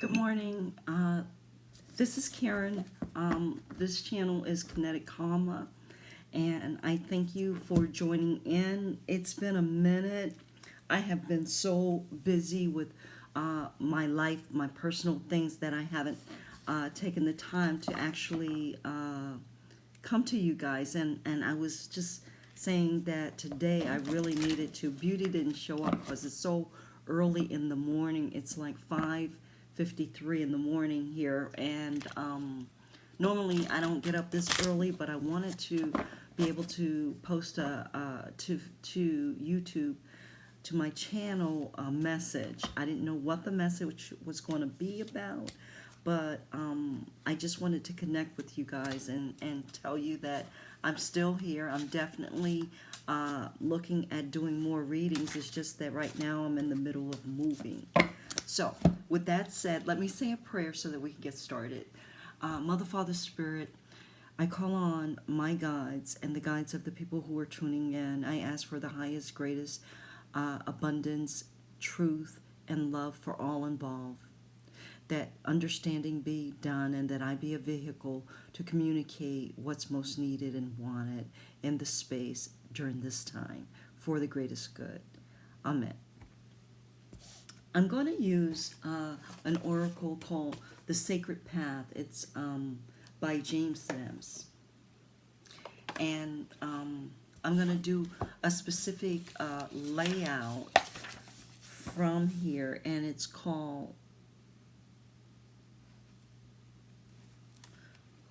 Good morning. This is Karen. This channel is Kinetic Karma, and I thank you for joining in. It's been a minute. I have been so busy with my life, my personal things, that I haven't taken the time to actually come to you guys. And I was just saying that today I really needed to. Beauty didn't show up because it's so early in the morning. It's like 5:53 in the morning here, and normally I don't get up this early, but I wanted to be able to post to YouTube, to my channel, a message. I didn't know what the message was going to be about, but I just wanted to connect with you guys and tell you that I'm still here. I'm definitely looking at doing more readings. It's just that right now I'm in the middle of moving. So, with that said, let me say a prayer so that we can get started. Mother, Father, Spirit, I call on my guides and the guides of the people who are tuning in. I ask for the highest, greatest abundance, truth, and love for all involved. That understanding be done, and that I be a vehicle to communicate what's most needed and wanted in the space during this time for the greatest good. Amen. I'm going to use an oracle called The Sacred Path. It's by James Sims. And I'm going to do a specific layout from here, and it's called,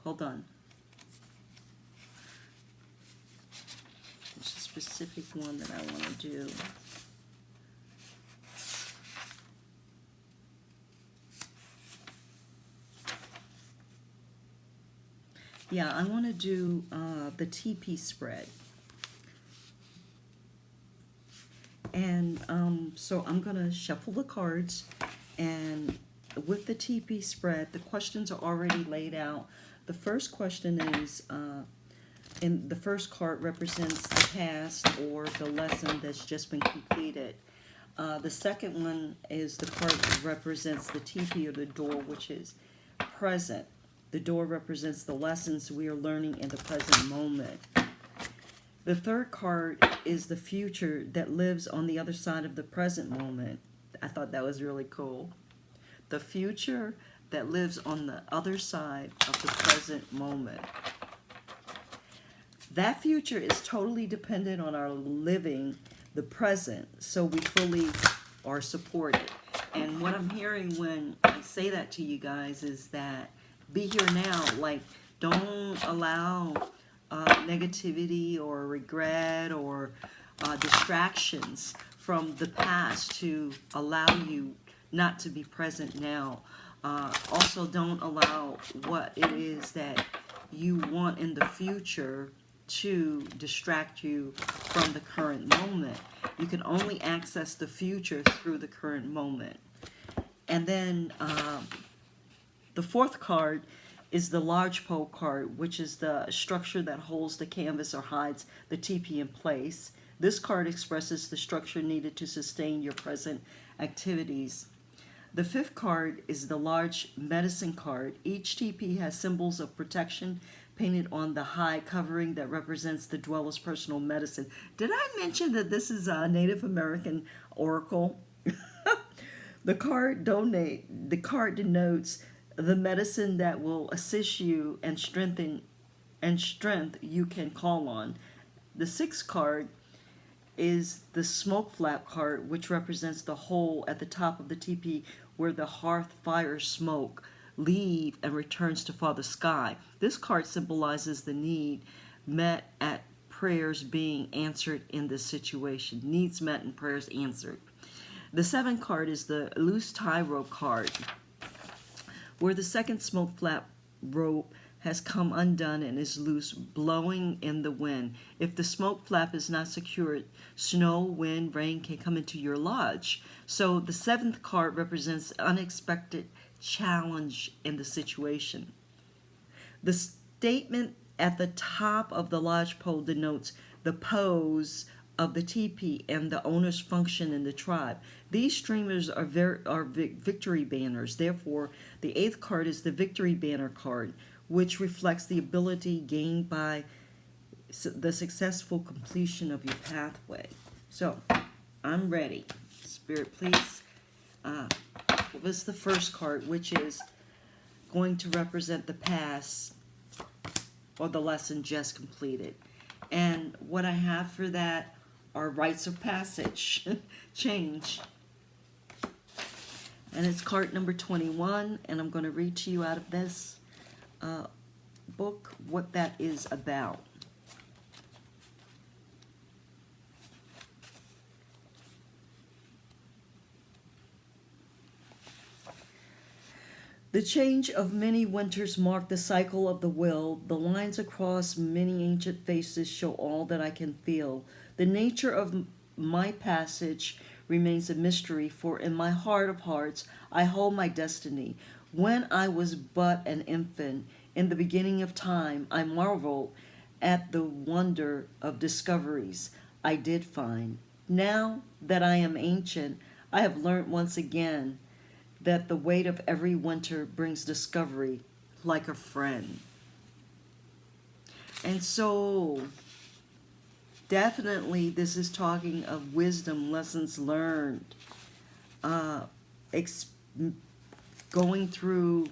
hold on, there's a specific one that I want to do. Yeah, I want to do the TP spread. And so I'm going to shuffle the cards, and with the TP spread, the questions are already laid out. The first question is, in the first card represents the past or the lesson that's just been completed. The second one is the card that represents the TP or the door, which is present. The door represents the lessons we are learning in the present moment. The third card is the future that lives on the other side of the present moment. I thought that was really cool. The future that lives on the other side of the present moment. That future is totally dependent on our living the present, so we fully are supported. And what I'm hearing when I say that to you guys is that be here now. Like, don't allow negativity or regret or distractions from the past to allow you not to be present now. Also, don't allow what it is that you want in the future to distract you from the current moment. You can only access the future through the current moment. And then the fourth card is the large pole card, which is the structure that holds the canvas or hides the TP in place. This card expresses the structure needed to sustain your present activities. The fifth card is the large medicine card. Each TP has symbols of protection painted on the hide covering that represents the dweller's personal medicine. Did I mention that this is a Native American oracle? The card denotes the medicine that will assist you and strength you can call on. The sixth card is the smoke flap card, which represents the hole at the top of the teepee where the hearth fire smoke leave and returns to Father Sky. This card symbolizes the need met at prayers being answered in this situation. Needs met and prayers answered. The seventh card is the loose tie rope card, where the second smoke flap rope has come undone and is loose, blowing in the wind. If the smoke flap is not secured, snow, wind, rain can come into your lodge. So the seventh card represents unexpected challenge in the situation. The statement at the top of the lodge pole denotes the pose of the teepee and the owner's function in the tribe. These streamers are victory banners. Therefore, the eighth card is the victory banner card, which reflects the ability gained by the successful completion of your pathway. So, I'm ready. Spirit, please give us the first card, which is going to represent the past or the lesson just completed. And what I have for that are rites of passage, change. And it's card number 21, and I'm going to read to you out of this book what that is about. The change of many winters mark the cycle of the will. The lines across many ancient faces show all that I can feel. The nature of my passage remains a mystery, for in my heart of hearts I hold my destiny. When I was but an infant, in the beginning of time, I marveled at the wonder of discoveries I did find. Now that I am ancient, I have learnt once again that the weight of every winter brings discovery like a friend. And so, definitely this is talking of wisdom, lessons learned, going through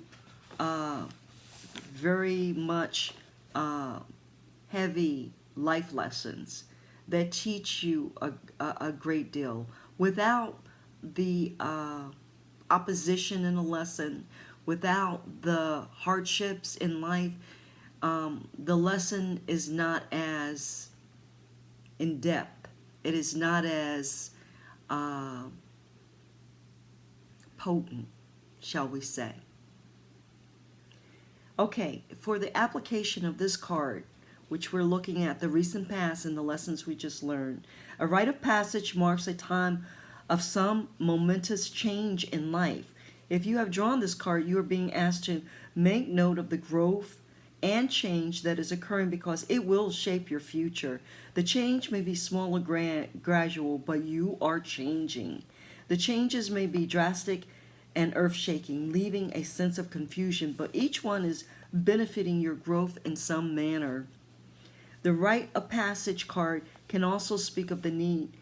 very much heavy life lessons that teach you a great deal. Without the opposition in a lesson, without the hardships in life, the lesson is not as in depth. It is not as potent, shall we say. Okay, for the application of this card, which we're looking at the recent past and the lessons we just learned, a rite of passage marks a time of some momentous change in life. If you have drawn this card, you are being asked to make note of the growth and change that is occurring because it will shape your future. The change may be small or gradual, but you are changing. The changes may be drastic and earth-shaking, leaving a sense of confusion, but each one is benefiting your growth in some manner. The rite of passage card can also speak of the need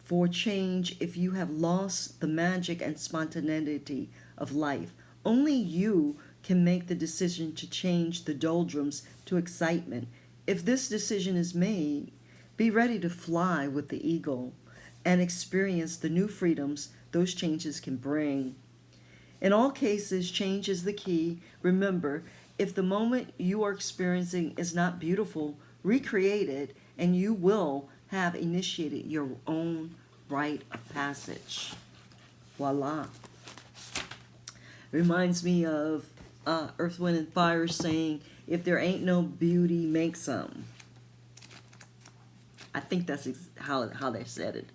for change if you have lost the magic and spontaneity of life. Only you can make the decision to change the doldrums to excitement. If this decision is made, be ready to fly with the eagle and experience the new freedoms those changes can bring. In all cases, change is the key. Remember, if the moment you are experiencing is not beautiful, recreate it, and you will have initiated your own rite of passage. Voila. Reminds me of Earth, Wind, and Fire saying, if there ain't no beauty, make some. I think that's how they said it.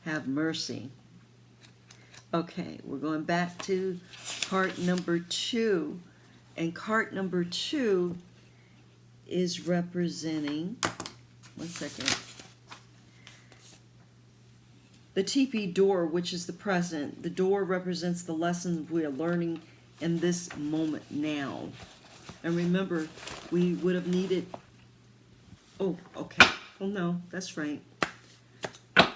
Have mercy. Okay, we're going back to card number 2. And card number 2 is representing, one second, the teepee door, which is the present. The door represents the lessons we are learning in this moment now. And remember, we would have needed, oh, okay, well, no, that's right.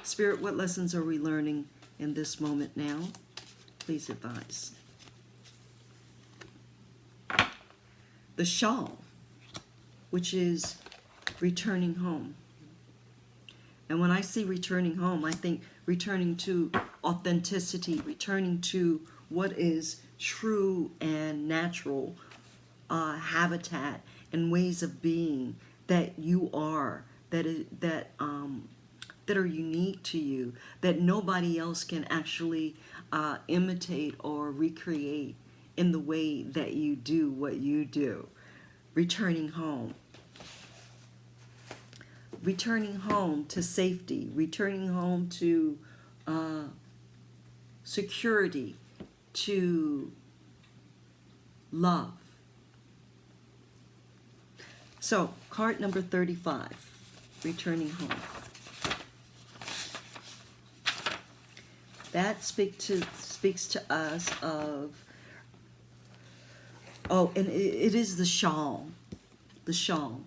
Spirit, what lessons are we learning in this moment now? Please advise. The shawl, which is returning home. And when I see returning home, I think returning to authenticity, returning to what is true and natural habitat and ways of being that you are, that are unique to you, that nobody else can actually imitate or recreate in the way that you do what you do. Returning home. Returning home to safety, returning home to security, to love. So, card number 35. returning home. That speaks to us of, oh, and it is the shawl. The shawl.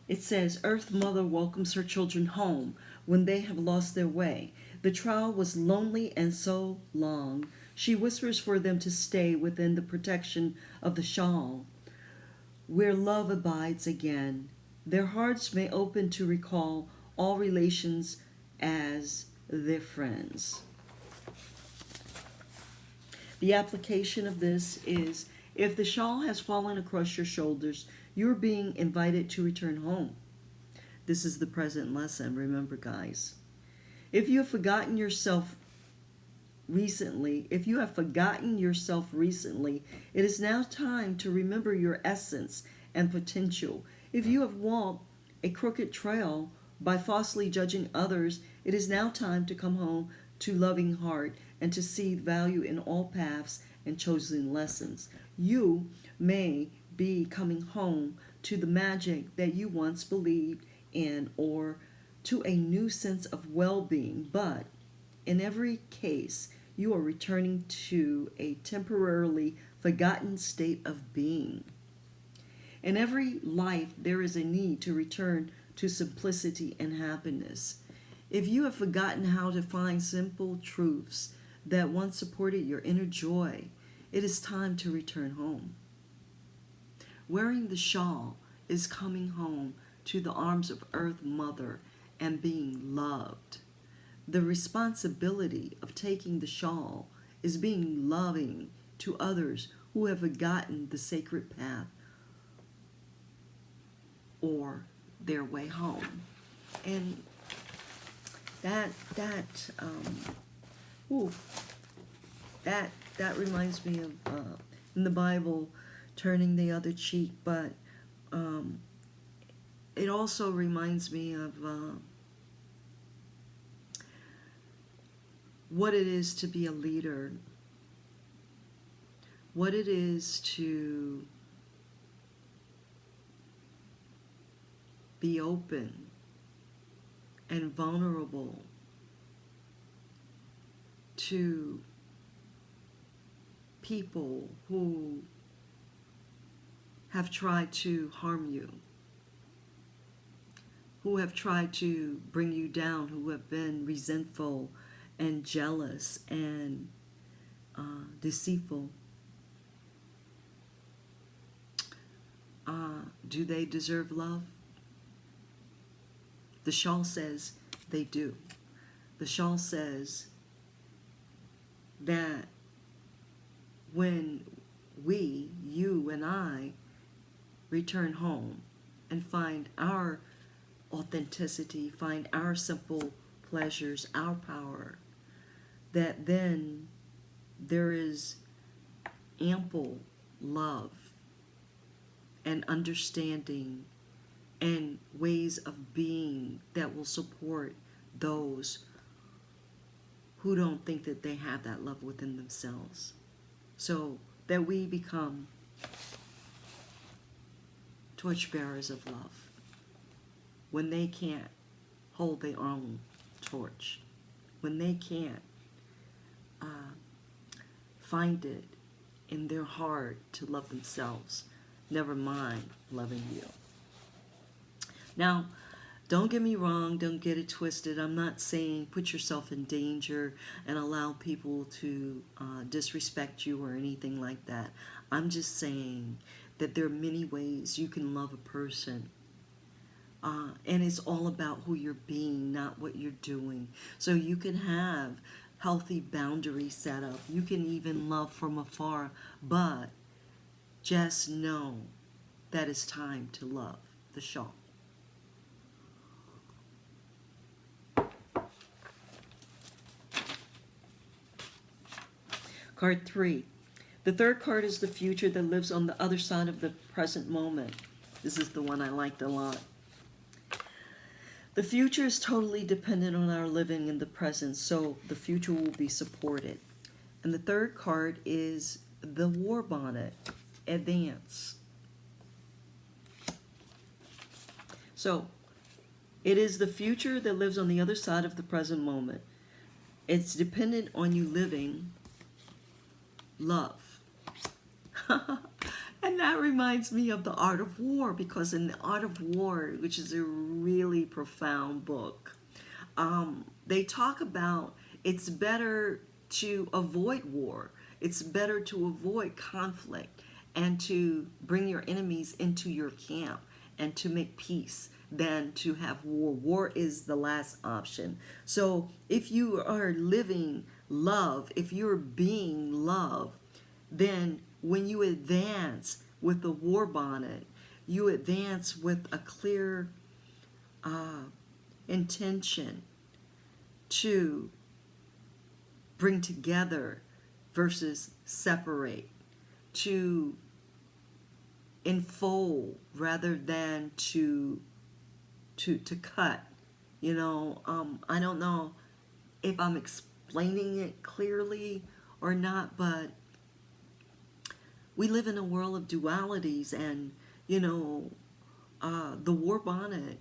It says, Earth Mother welcomes her children home when they have lost their way. The trial was lonely and so long. She whispers for them to stay within the protection of the shawl, where love abides again. Their hearts may open to recall all relations as their friends. The application of this is, if the shawl has fallen across your shoulders, you're being invited to return home. This is the present lesson, remember, guys. If you have forgotten yourself recently, it is now time to remember your essence and potential. If you have walked a crooked trail by falsely judging others, it is now time to come home to loving heart and to see value in all paths and chosen lessons. You may be coming home to the magic that you once believed in, or to a new sense of well-being, but in every case, you are returning to a temporarily forgotten state of being. In every life, there is a need to return to simplicity and happiness. If you have forgotten how to find simple truths that once supported your inner joy, it is time to return home. Wearing the shawl is coming home to the arms of Earth Mother and being loved. The responsibility of taking the shawl is being loving to others who have forgotten the sacred path or their way home. And that reminds me of in the Bible, turning the other cheek, but it also reminds me of what it is to be a leader, what it is to be open and vulnerable to people who have tried to harm you, who have tried to bring you down, who have been resentful and jealous and deceitful. Do they deserve love? The shawl says they do. The shawl says that when we, you and I, return home and find our authenticity, find our simple pleasures, our power, that then there is ample love and understanding and ways of being that will support those who don't think that they have that love within themselves. So that we become torchbearers of love when they can't hold their own torch, when they can't find it in their heart to love themselves, never mind loving you. Now, don't get me wrong, don't get it twisted. I'm not saying put yourself in danger and allow people to disrespect you or anything like that. I'm just saying that there are many ways you can love a person. And it's all about who you're being, not what you're doing. So you can have healthy boundaries set up. You can even love from afar, but just know that it's time to love the shawl. Card 3. The third card is the future that lives on the other side of the present moment. This is the one I liked a lot. The future is totally dependent on our living in the present, so the future will be supported. And the third card is the War Bonnet, advance. So, It is the future that lives on the other side of the present moment. It's dependent on you living love. And that reminds me of The Art of War, because in The Art of War, which is a really profound book, they talk about it's better to avoid war. It's better to avoid conflict and to bring your enemies into your camp and to make peace than to have war. War is the last option. So if you are living love, if you're being love, then when you advance with the War Bonnet, you advance with a clear intention to bring together versus separate, to enfold rather than to cut. I don't know if I'm explaining it clearly or not, but we live in a world of dualities, and the War Bonnet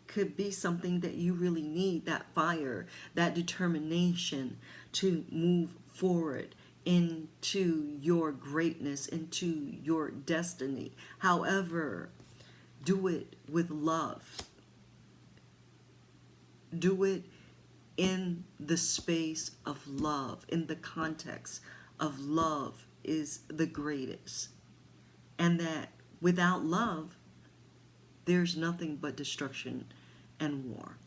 could be something that you really need, that fire, that determination to move forward into your greatness, into your destiny. However, do it with love. Do it in the space of love, in the context of love is the greatest. And that without love, there's nothing but destruction and war.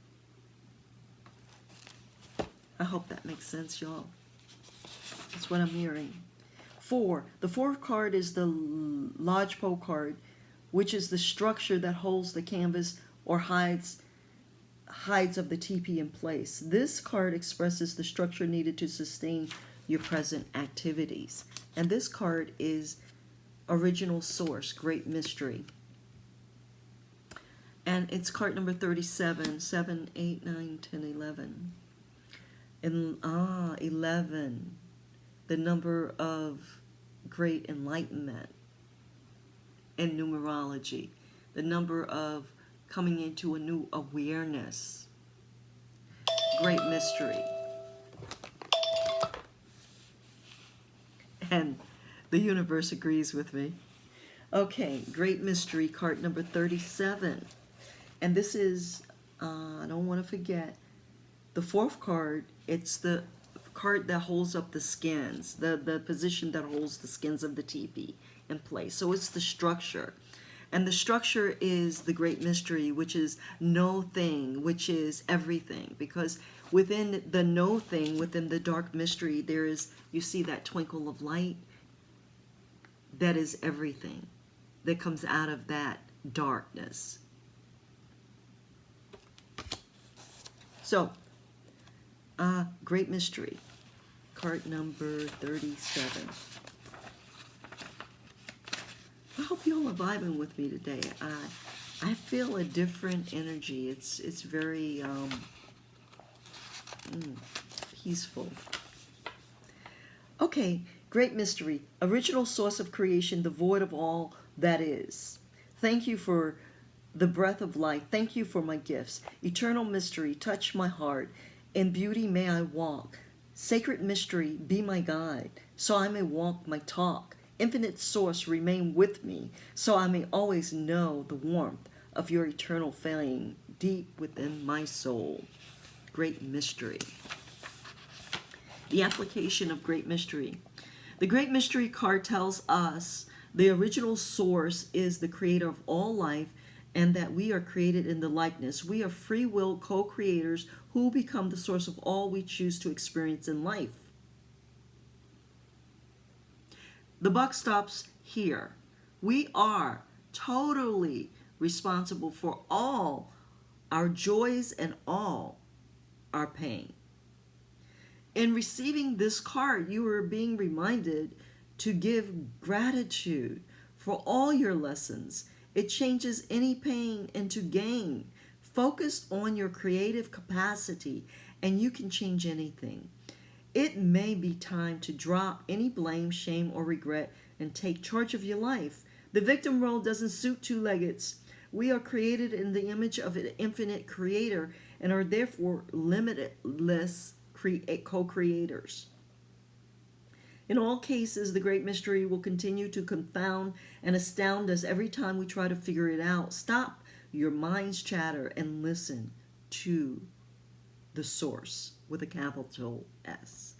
I hope that makes sense, y'all. That's what I'm hearing. 4. The fourth card is the lodgepole card, which is the structure that holds the canvas or hides of the teepee in place. This card expresses the structure needed to sustain your present activities. And this card is Original Source, Great Mystery. And it's card number 37, 7, 8, 9, 10, 11. And 11, the number of great enlightenment in numerology, the number of coming into a new awareness. Great mystery. And the universe agrees with me. Okay, great mystery, card number 37. And this is, I don't want to forget, the fourth card. It's the card that holds up the skins, the position that holds the skins of the teepee in place. So it's the structure. And the structure is the great mystery, which is no thing, which is everything. Because within the no thing, within the dark mystery, there is, you see that twinkle of light? That is everything that comes out of that darkness. So, great mystery, card number 37. I hope you all are vibing with me today. I feel a different energy. It's very peaceful. Okay, great mystery. Original source of creation, devoid of all that is. Thank you for the breath of life. Thank you for my gifts. Eternal mystery, touch my heart. In beauty may I walk. Sacred mystery, be my guide, so I may walk my talk. Infinite source, remain with me, so I may always know the warmth of your eternal flame deep within my soul. Great mystery. The application of great mystery. The great mystery card tells us the original source is the creator of all life, and that we are created in the likeness. We are free will co-creators who become the source of all we choose to experience in life. The buck stops here. We are totally responsible for all our joys and all our pain. In receiving this card, you are being reminded to give gratitude for all your lessons. It changes any pain into gain. Focus on your creative capacity and you can change anything. It may be time to drop any blame, shame, or regret and take charge of your life. The victim role doesn't suit two-leggeds. We are created in the image of an infinite creator and are therefore limitless co-creators. In all cases, the great mystery will continue to confound and astound us every time we try to figure it out. Stop your mind's chatter and listen to the source with a capital S.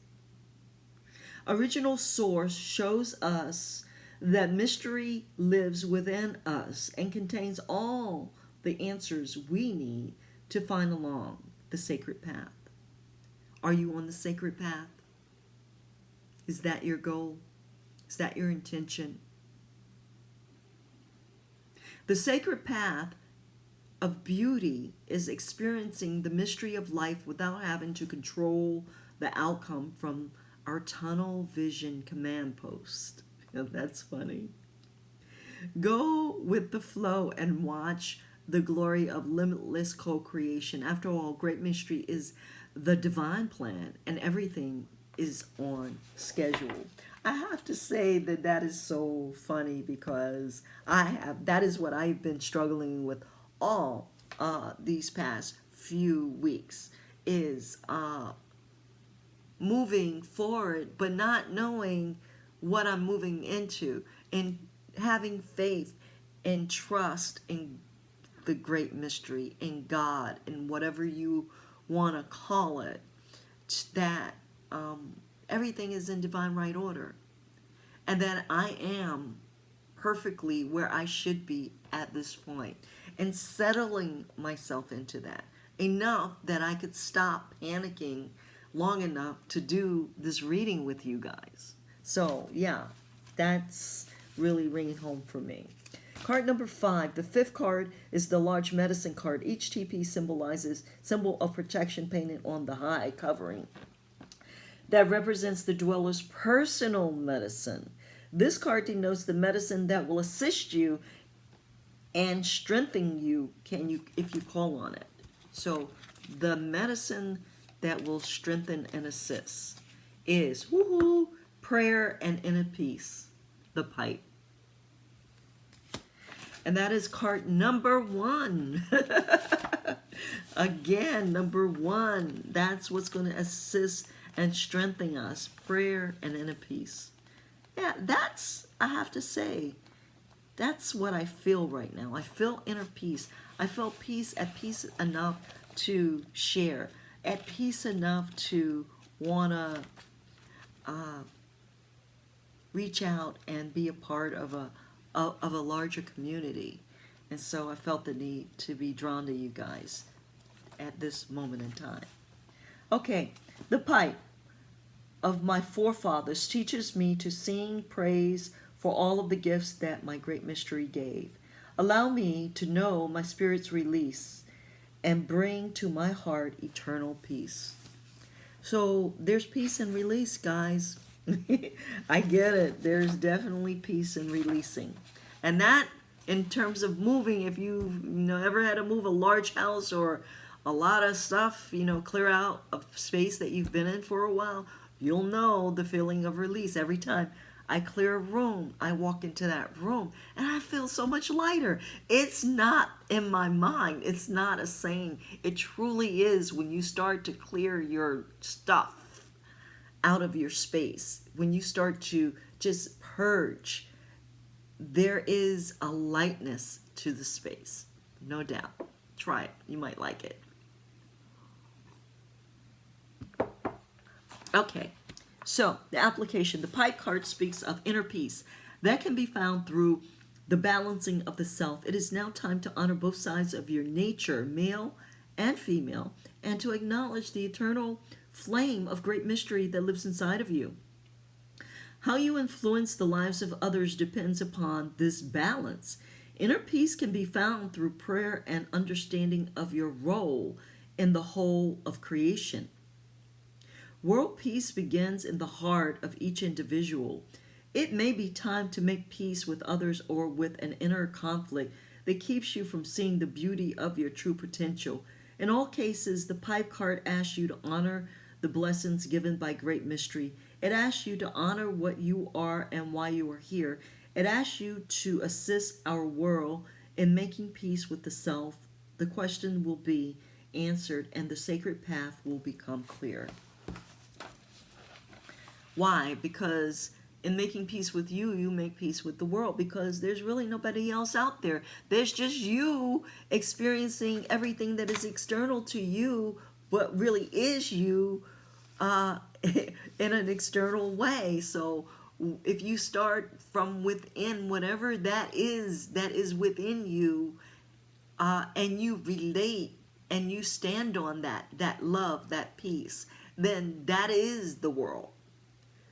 Original source shows us that mystery lives within us and contains all the answers we need to find along the sacred path. Are you on the sacred path? Is that your goal? Is that your intention? The sacred path of beauty is experiencing the mystery of life without having to control the outcome from our tunnel vision command post. That's funny. Go with the flow and watch the glory of limitless co-creation. After all, great mystery is the divine plan and everything is on schedule. I have to say that that is so funny because that is what I've been struggling with all these past few weeks is moving forward but not knowing what I'm moving into and having faith and trust in the great mystery, in God, in whatever you want to call it, that everything is in divine right order and that I am perfectly where I should be at this point and settling myself into that enough that I could stop panicking long enough to do this reading with you guys. So yeah, that's really ringing home for me. Card number 5, the 5th card is the large medicine card. Each TP symbolizes symbol of protection painted on the high covering that represents the dweller's personal medicine. This card denotes the medicine that will assist you and strengthen you, if you call on it. So the medicine that will strengthen and assist is prayer and inner peace, the pipe. And that is card number 1. Again, number 1. That's what's going to assist and strengthen us. Prayer and inner peace. Yeah, I have to say, that's what I feel right now. I feel inner peace. I feel at peace enough to share. At peace enough to want to reach out and be a part of a larger community. And so I felt the need to be drawn to you guys at this moment in time. Okay, the pipe of my forefathers teaches me to sing praise for all of the gifts that my great mystery gave. Allow me to know my spirit's release and bring to my heart eternal peace. So there's peace and release, guys. I get it. There's definitely peace in releasing. And that, in terms of moving, if you've ever had to move a large house or a lot of stuff, clear out of space that you've been in for a while, you'll know the feeling of release. Every time I clear a room, I walk into that room and I feel so much lighter. It's not in my mind. It's not a saying. It truly is when you start to clear your stuff out of your space. When you start to just purge, there is a lightness to the space. No doubt. Try it. You might like it. Okay, so the application. The pipe card speaks of inner peace that can be found through the balancing of the self. It is now time to honor both sides of your nature, male and female, and to acknowledge the eternal flame of great mystery that lives inside of you. How you influence the lives of others depends upon this balance. Inner peace can be found through prayer and understanding of your role in the whole of creation. World peace begins in the heart of each individual. It may be time to make peace with others or with an inner conflict that keeps you from seeing the beauty of your true potential. In all cases, the pipe card asks you to honor the blessings given by great mystery. It asks you to honor what you are and why you are here. It asks you to assist our world In making peace with the self, the question will be answered and the sacred path will become clear. Why? Because in making peace with you, you make peace with the world, because there's really nobody else out there. There's just you experiencing everything that is external to you, but really is you in an external way. So if you start from within, whatever that is within you, and you relate and you stand on that love, that peace, then that is the world.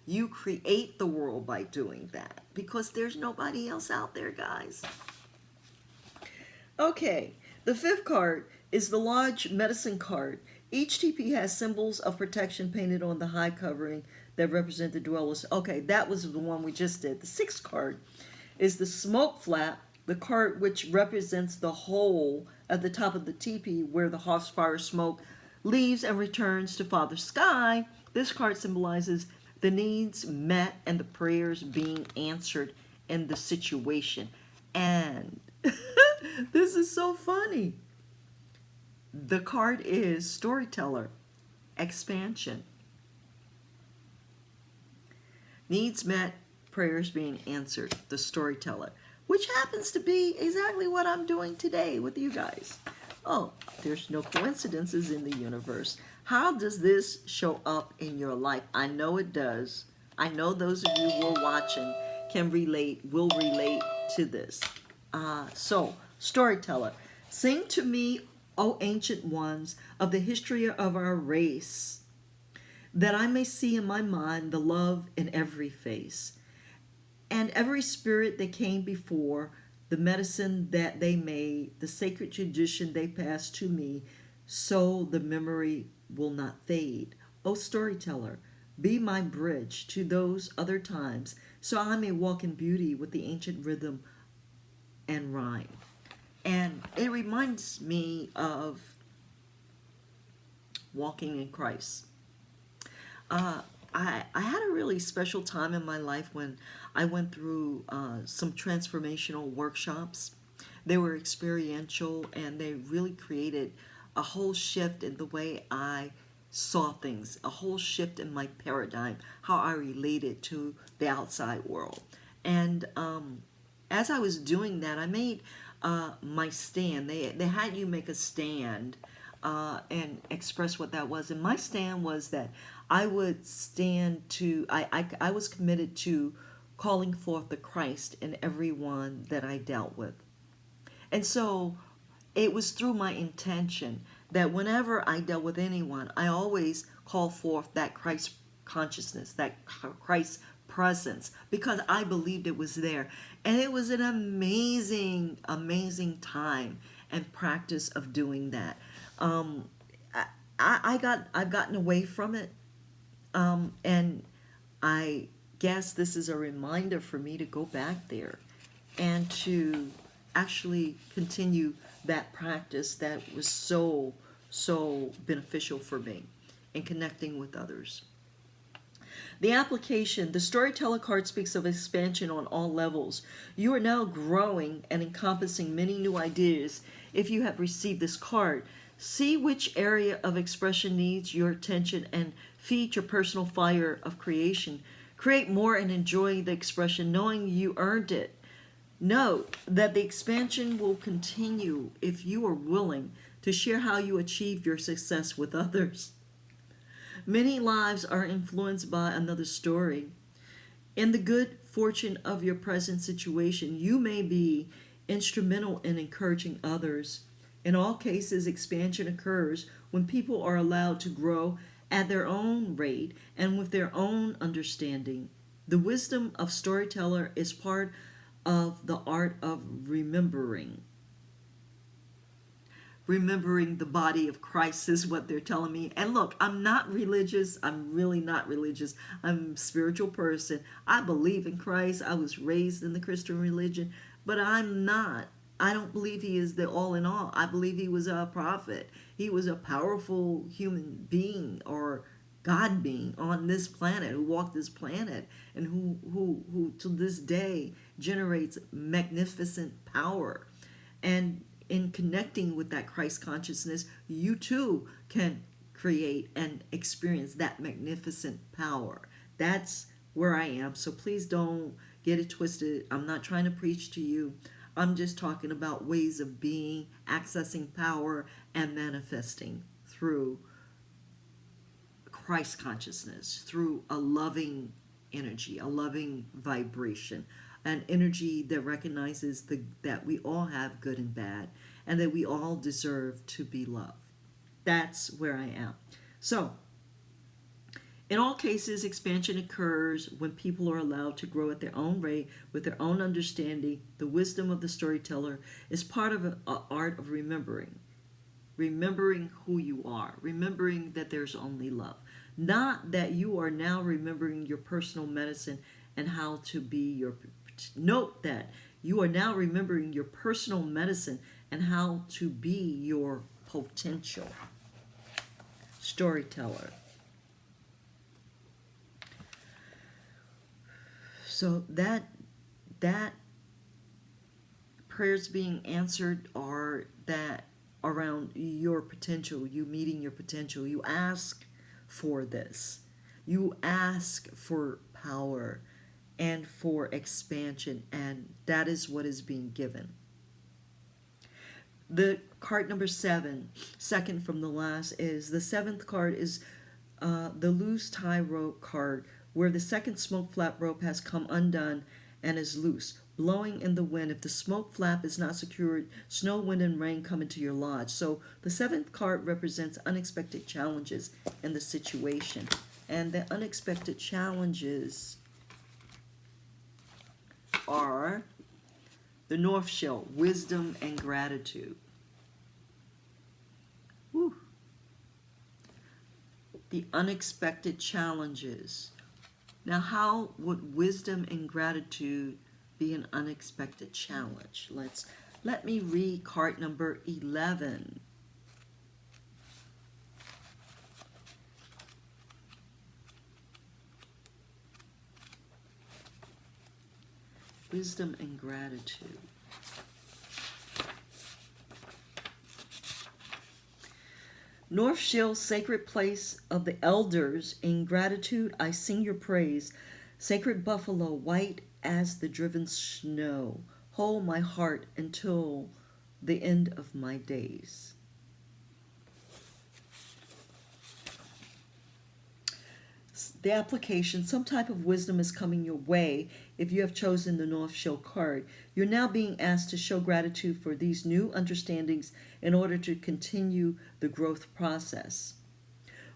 You create the world by doing that, because there's nobody else out there, guys. Okay, the fifth card is the Lodge Medicine card. Each TP has symbols of protection painted on the high covering that represent the dwellers. Okay, that was the one we just did. The sixth card is the Smoke Flap, the card which represents the hole at the top of the teepee where the house fire smoke leaves and returns to Father Sky. This card symbolizes the needs met and the prayers being answered in the situation. And this is so funny. The card is Storyteller, Expansion. Needs met, prayers being answered, the Storyteller, which happens to be exactly what I'm doing today with you guys. Oh, there's no coincidences in the universe. How does this show up in your life? I know it does. I know those of you who are watching will relate to this. So, Storyteller, sing to me, O ancient ones, of the history of our race, that I may see in my mind the love in every face, and every spirit that came before, the medicine that they made, the sacred tradition they passed to me, so the memory will not fade. O Storyteller, be my bridge to those other times, so I may walk in beauty with the ancient rhythm and rhyme. And it reminds me of walking in Christ. I had a really special time in my life when I went through some transformational workshops. They were experiential, and they really created a whole shift in the way I saw things, a whole shift in my paradigm, how I related to the outside world. And as I was doing that, I made my stand. They had you make a stand and express what that was. And my stand was that I would stand to, I was committed to calling forth the Christ in everyone that I dealt with. And so it was through my intention that whenever I dealt with anyone, I always call forth that Christ consciousness, that Christ presence, because I believed it was there. And it was an amazing, amazing time and practice of doing that. I've gotten away from it, and I guess this is a reminder for me to go back there and to actually continue that practice that was so beneficial for me in connecting with others. The application, the Storyteller card speaks of expansion on all levels. You are now growing and encompassing many new ideas if you have received this card. See which area of expression needs your attention and feed your personal fire of creation. Create more and enjoy the expression, knowing you earned it. Note that the expansion will continue if you are willing to share how you achieved your success with others. Many lives are influenced by another story. In the good fortune of your present situation, you may be instrumental in encouraging others. In all cases, expansion occurs when people are allowed to grow at their own rate and with their own understanding. The wisdom of Storyteller is part of the art of remembering. Remembering the body of Christ is what they're telling me. And look, I'm not religious. I'm really not religious. I'm a spiritual person. I believe in Christ. I was raised in the Christian religion, but I don't believe he is the all in all. I believe he was a prophet. He was a powerful human being or God being on this planet, who walked this planet, and who to this day generates magnificent power. And in connecting with that Christ consciousness, you too can create and experience that magnificent power. That's where I am. So please don't get it twisted. I'm not trying to preach to you. I'm just talking about ways of being, accessing power, and manifesting through Christ consciousness, through a loving energy, a loving vibration, an energy that recognizes that we all have good and bad, and that we all deserve to be loved. That's where I am. So, in all cases, expansion occurs when people are allowed to grow at their own rate with their own understanding. The wisdom of the storyteller is part of an art of remembering. Remembering who you are. Remembering that there's only love. Not that you are now remembering your personal medicine and how to be your... Note that you are now remembering your personal medicine and how to be your potential storyteller. So that prayers being answered are that around your potential, you meeting your potential. You ask for this. You ask for power and for expansion, and that is what is being given. The card number 7, second from the last, is the 7th card is the loose tie rope card, where the second smoke flap rope has come undone and is loose, blowing in the wind. If the smoke flap is not secured, snow, wind, and rain come into your lodge. So the 7th card represents unexpected challenges in the situation. And the unexpected challenges are the North Shell, wisdom and gratitude. Whew. The unexpected challenges. Now, how would wisdom and gratitude be an unexpected challenge? Let me read card number 11. Wisdom and gratitude. North Shield, sacred place of the elders, in gratitude I sing your praise. Sacred buffalo, white as the driven snow, hold my heart until the end of my days. The application, some type of wisdom is coming your way if you have chosen the North Shield card. You're now being asked to show gratitude for these new understandings in order to continue the growth process.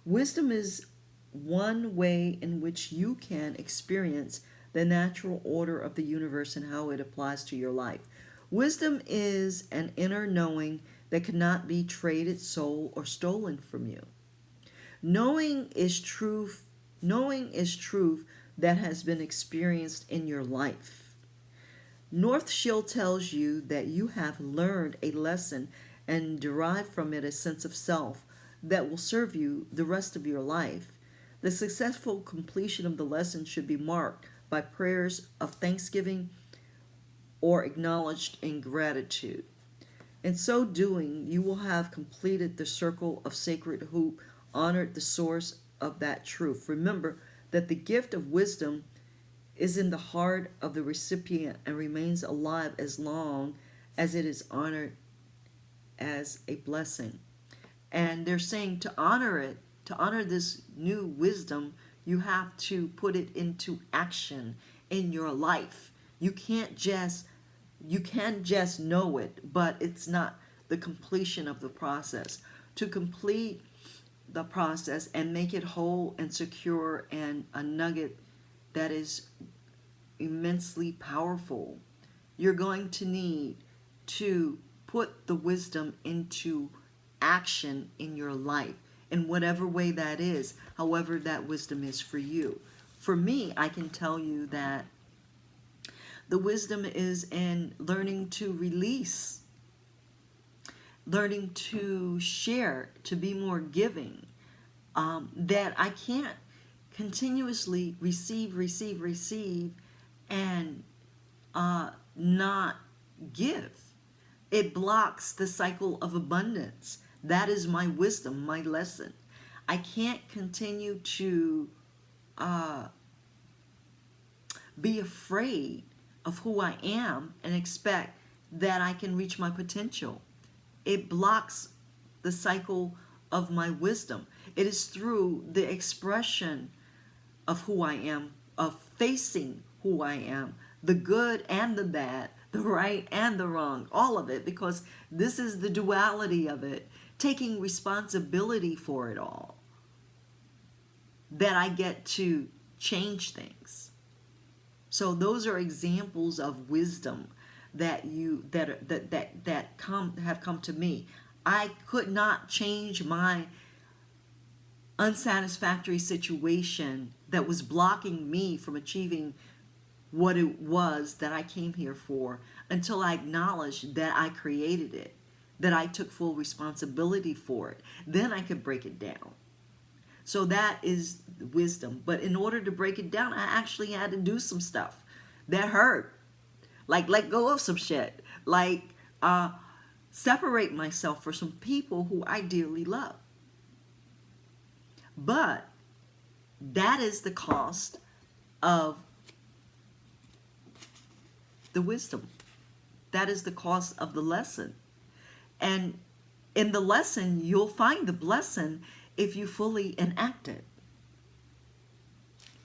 Wisdom is one way in which you can experience the natural order of the universe and how it applies to your life. Wisdom is an inner knowing that cannot be traded, sold, or stolen from you. Knowing is truth that has been experienced in your life. North Shield tells you that you have learned a lesson and derived from it a sense of self that will serve you the rest of your life. The successful completion of the lesson should be marked by prayers of thanksgiving or acknowledged in gratitude. In so doing, you will have completed the circle of sacred hoop, honored the source of that truth. Remember that the gift of wisdom is in the heart of the recipient and remains alive as long as it is honored as a blessing. And they're saying to honor it, to honor this new wisdom, you have to put it into action in your life. You can just know it, but it's not the completion of the process. To complete the process and make it whole and secure and a nugget that is immensely powerful, you're going to need to put the wisdom into action in your life in whatever way that is, however that wisdom is for you. For me, I can tell you that the wisdom is in learning to release, learning to share, to be more giving, that I can't continuously receive, and not give. It blocks the cycle of abundance. That is my wisdom, my lesson. I can't continue to be afraid of who I am and expect that I can reach my potential. It blocks the cycle of my wisdom. It is through the expression of who I am, of facing who I am, the good and the bad, the right and the wrong, all of it, because this is the duality of it, taking responsibility for it all, that I get to change things. So those are examples of wisdom that have come to me. I could not change my unsatisfactory situation that was blocking me from achieving what it was that I came here for until I acknowledged that I created it, that I took full responsibility for it. Then I could break it down. So that is wisdom. But in order to break it down, I actually had to do some stuff that hurt. Like let go of some shit. Like separate myself from some people who I dearly love. But that is the cost of the wisdom. That is the cost of the lesson. And in the lesson, you'll find the blessing if you fully enact it.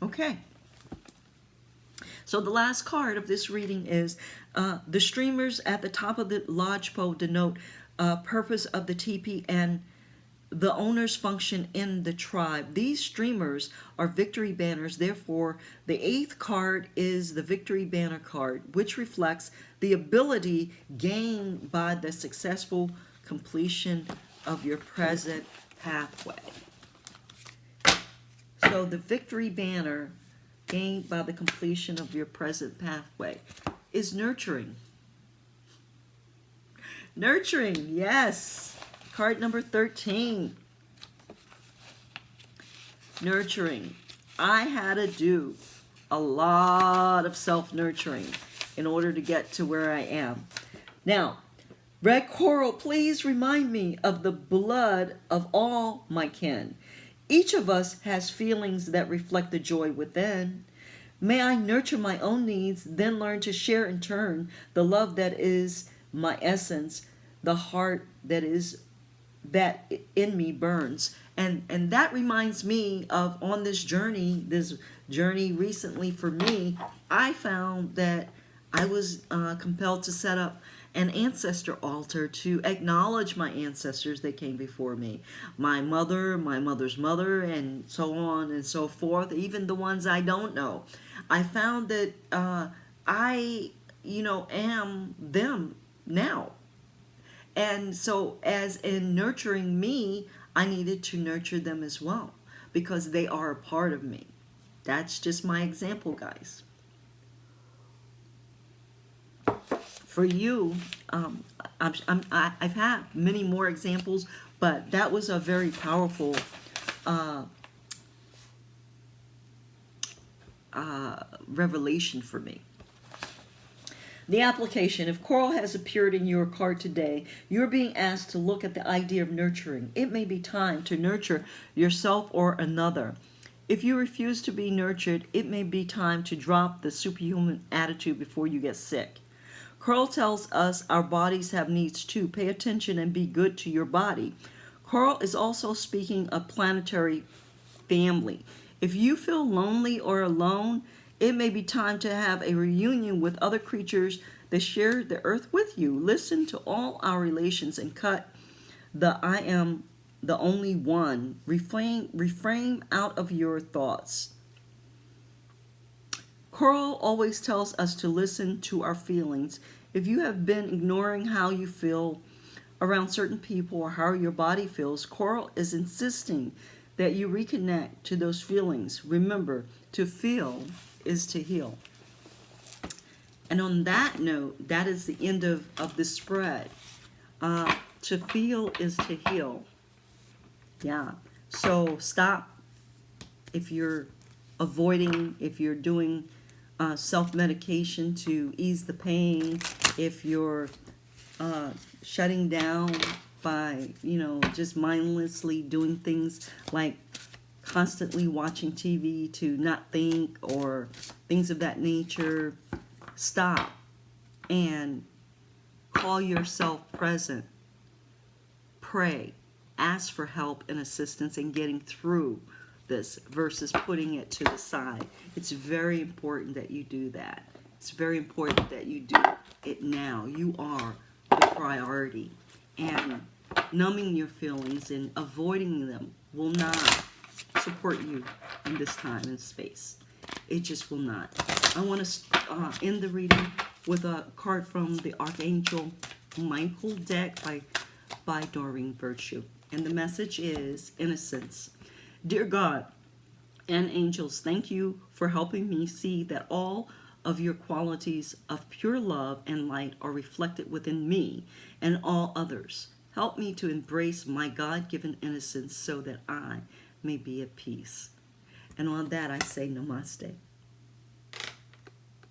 Okay. So the last card of this reading is the streamers at the top of the lodgepole denote purpose of the teepee and the owner's function in the tribe. These streamers are victory banners. Therefore, the 8th card is the victory banner card, which reflects the ability gained by the successful completion of your present pathway. So the victory banner gained by the completion of your present pathway is nurturing. Nurturing, yes. Card number 13. Nurturing. I had to do a lot of self-nurturing in order to get to where I am. Now, red coral, please remind me of the blood of all my kin. Each of us has feelings that reflect the joy within. May I nurture my own needs, then learn to share in turn the love that is my essence, the heart that in me burns. And that reminds me of on this journey recently for me, I found that I was compelled to set up an ancestor altar to acknowledge my ancestors that came before me. My mother, my mother's mother, and so on and so forth, even the ones I don't know. I found that I, am them now. And so as in nurturing me, I needed to nurture them as well because they are a part of me. That's just my example, guys. For you, I've had many more examples, but that was a very powerful revelation for me. The application. If coral has appeared in your card today, you're being asked to look at the idea of nurturing. It may be time to nurture yourself or another. If you refuse to be nurtured, it may be time to drop the superhuman attitude before you get sick. Coral tells us our bodies have needs too. Pay attention and be good to your body. Coral is also speaking of planetary family. If you feel lonely or alone, it may be time to have a reunion with other creatures that share the earth with you. Listen to all our relations and cut the I am the only one. Reframe out of your thoughts. Coral always tells us to listen to our feelings. If you have been ignoring how you feel around certain people or how your body feels, Coral is insisting that you reconnect to those feelings. Remember, to feel is to heal. And on that note, that is the end of the spread. To feel is to heal. Yeah. So stop if you're avoiding, if you're doing self-medication to ease the pain, if you're shutting down by, just mindlessly doing things like constantly watching TV to not think or things of that nature. Stop and call yourself present. Pray. Ask for help and assistance in getting through this versus putting it to the side. It's very important that you do that. It's very important that you do it now. You are the priority. And numbing your feelings and avoiding them will not support you in this time and space. It just will not. I want to end the reading with a card from the Archangel Michael deck by Doreen Virtue. And the message is innocence. Dear God and angels, thank you for helping me see that all of your qualities of pure love and light are reflected within me and all others. Help me to embrace my God-given innocence so that I may be at peace. And on that I say namaste.